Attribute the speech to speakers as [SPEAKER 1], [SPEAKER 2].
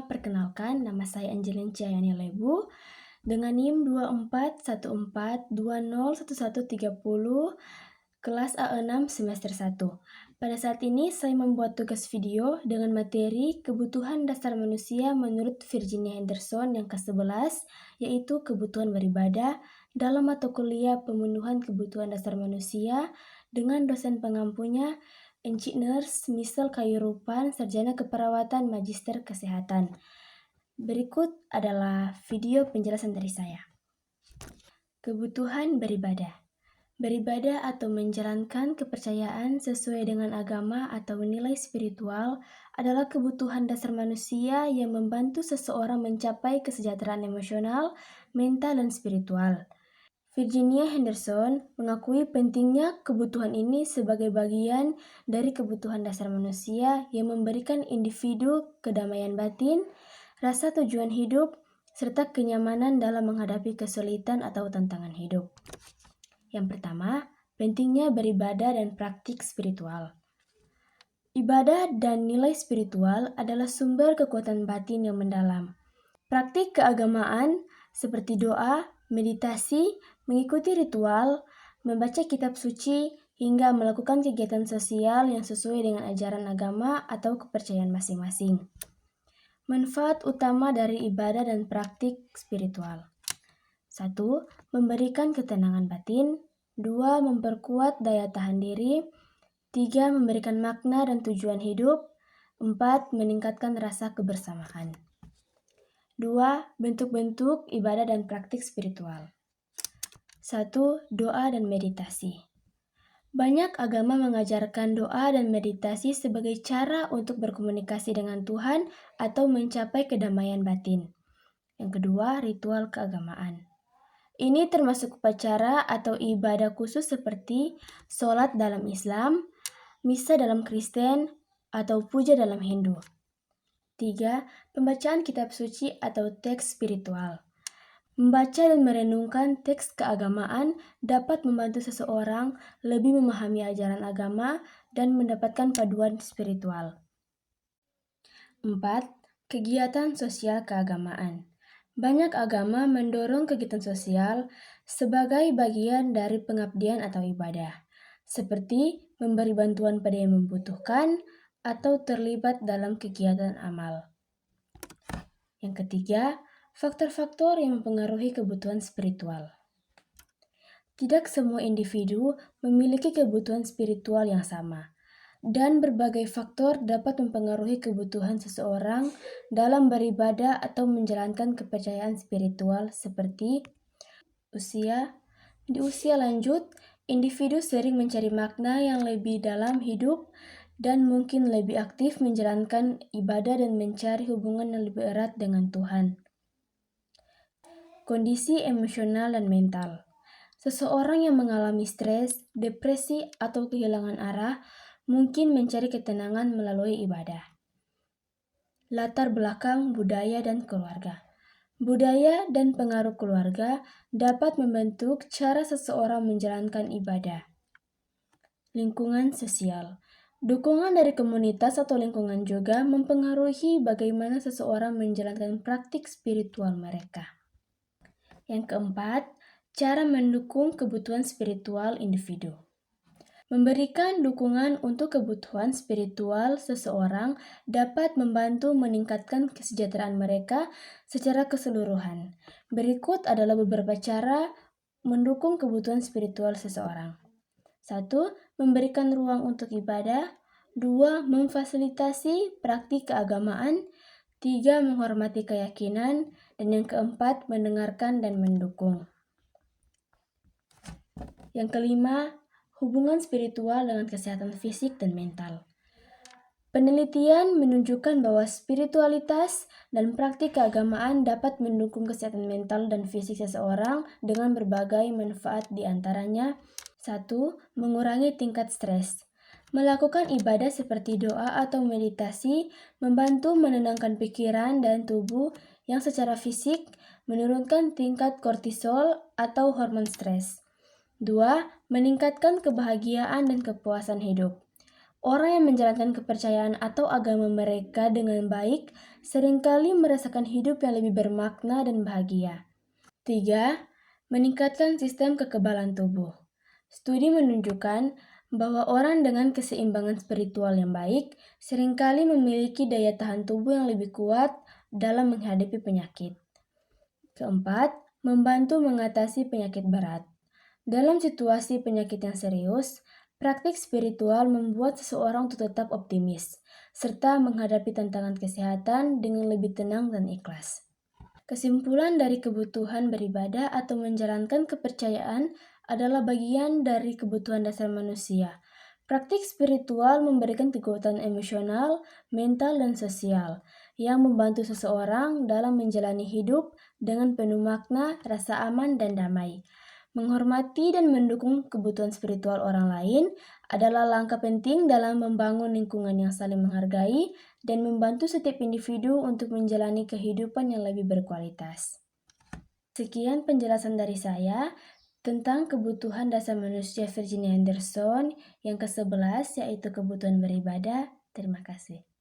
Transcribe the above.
[SPEAKER 1] perkenalkan nama saya Angelin Ciayani Lebu dengan NIM 2414201130 kelas A6 semester 1. Pada saat ini saya membuat tugas video dengan materi kebutuhan dasar manusia menurut Virginia Henderson yang ke-11, yaitu kebutuhan beribadah dalam mata kuliah pemenuhan kebutuhan dasar manusia dengan dosen pengampunya Engineer Misal Kayurupan, Sarjana Keperawatan Magister Kesehatan. Berikut adalah video penjelasan dari saya. Kebutuhan beribadah. Beribadah atau menjalankan kepercayaan sesuai dengan agama atau nilai spiritual adalah kebutuhan dasar manusia yang membantu seseorang mencapai kesejahteraan emosional, mental, dan spiritual. Virginia Henderson mengakui pentingnya kebutuhan ini sebagai bagian dari kebutuhan dasar manusia yang memberikan individu kedamaian batin, rasa tujuan hidup, serta kenyamanan dalam menghadapi kesulitan atau tantangan hidup. Yang pertama, pentingnya beribadah dan praktik spiritual. Ibadah dan nilai spiritual adalah sumber kekuatan batin yang mendalam. Praktik keagamaan seperti doa, meditasi, mengikuti ritual, membaca kitab suci, hingga melakukan kegiatan sosial yang sesuai dengan ajaran agama atau kepercayaan masing-masing. Manfaat utama dari ibadah dan praktik spiritual. 1. Memberikan ketenangan batin. 2. Memperkuat daya tahan diri. 3. Memberikan makna dan tujuan hidup. 4. Meningkatkan rasa kebersamaan. 2. Bentuk-bentuk ibadah dan praktik spiritual. 1. Doa dan meditasi. Banyak agama mengajarkan doa dan meditasi sebagai cara untuk berkomunikasi dengan Tuhan atau mencapai kedamaian batin. Yang kedua, ritual keagamaan. Ini termasuk upacara atau ibadah khusus seperti sholat dalam Islam, misa dalam Kristen, atau puja dalam Hindu. 3. Pembacaan kitab suci atau teks spiritual. Membaca dan merenungkan teks keagamaan dapat membantu seseorang lebih memahami ajaran agama dan mendapatkan paduan spiritual. 4. Kegiatan sosial keagamaan. Banyak agama mendorong kegiatan sosial sebagai bagian dari pengabdian atau ibadah, seperti memberi bantuan pada yang membutuhkan atau terlibat dalam kegiatan amal. Yang ketiga, faktor-faktor yang mempengaruhi kebutuhan spiritual. Tidak semua individu memiliki kebutuhan spiritual yang sama, dan berbagai faktor dapat mempengaruhi kebutuhan seseorang dalam beribadah atau menjalankan kepercayaan spiritual seperti usia. Di usia lanjut, individu sering mencari makna yang lebih dalam hidup dan mungkin lebih aktif menjalankan ibadah dan mencari hubungan yang lebih erat dengan Tuhan. Kondisi emosional dan mental. Seseorang yang mengalami stres, depresi, atau kehilangan arah mungkin mencari ketenangan melalui ibadah. Latar belakang budaya dan keluarga. Budaya dan pengaruh keluarga dapat membentuk cara seseorang menjalankan ibadah. Lingkungan sosial. Dukungan dari komunitas atau lingkungan juga mempengaruhi bagaimana seseorang menjalankan praktik spiritual mereka. Yang keempat, cara mendukung kebutuhan spiritual individu. Memberikan dukungan untuk kebutuhan spiritual seseorang dapat membantu meningkatkan kesejahteraan mereka secara keseluruhan. Berikut adalah beberapa cara mendukung kebutuhan spiritual seseorang. 1. Memberikan ruang untuk ibadah. 2. Memfasilitasi praktik keagamaan. 3. Menghormati keyakinan. Dan yang keempat, mendengarkan dan mendukung. Yang kelima, hubungan spiritual dengan kesehatan fisik dan mental. Penelitian menunjukkan bahwa spiritualitas dan praktik keagamaan dapat mendukung kesehatan mental dan fisik seseorang dengan berbagai manfaat di antaranya. 1. Mengurangi tingkat stres. Melakukan ibadah seperti doa atau meditasi membantu menenangkan pikiran dan tubuh yang secara fisik menurunkan tingkat kortisol atau hormon stres. 2. Meningkatkan kebahagiaan dan kepuasan hidup. Orang yang menjalankan kepercayaan atau agama mereka dengan baik seringkali merasakan hidup yang lebih bermakna dan bahagia. 3. Meningkatkan sistem kekebalan tubuh. Studi menunjukkan bahwa orang dengan keseimbangan spiritual yang baik seringkali memiliki daya tahan tubuh yang lebih kuat dalam menghadapi penyakit. Keempat, membantu mengatasi penyakit berat. Dalam situasi penyakit yang serius, praktik spiritual membuat seseorang untuk tetap optimis, serta menghadapi tantangan kesehatan dengan lebih tenang dan ikhlas. Kesimpulan dari kebutuhan beribadah atau menjalankan kepercayaan adalah bagian dari kebutuhan dasar manusia. Praktik spiritual memberikan kekuatan emosional, mental, dan sosial yang membantu seseorang dalam menjalani hidup dengan penuh makna, rasa aman, dan damai. Menghormati dan mendukung kebutuhan spiritual orang lain adalah langkah penting dalam membangun lingkungan yang saling menghargai dan membantu setiap individu untuk menjalani kehidupan yang lebih berkualitas. Sekian penjelasan dari saya tentang kebutuhan dasar manusia Virginia Anderson yang ke-11, yaitu kebutuhan beribadah. Terima kasih.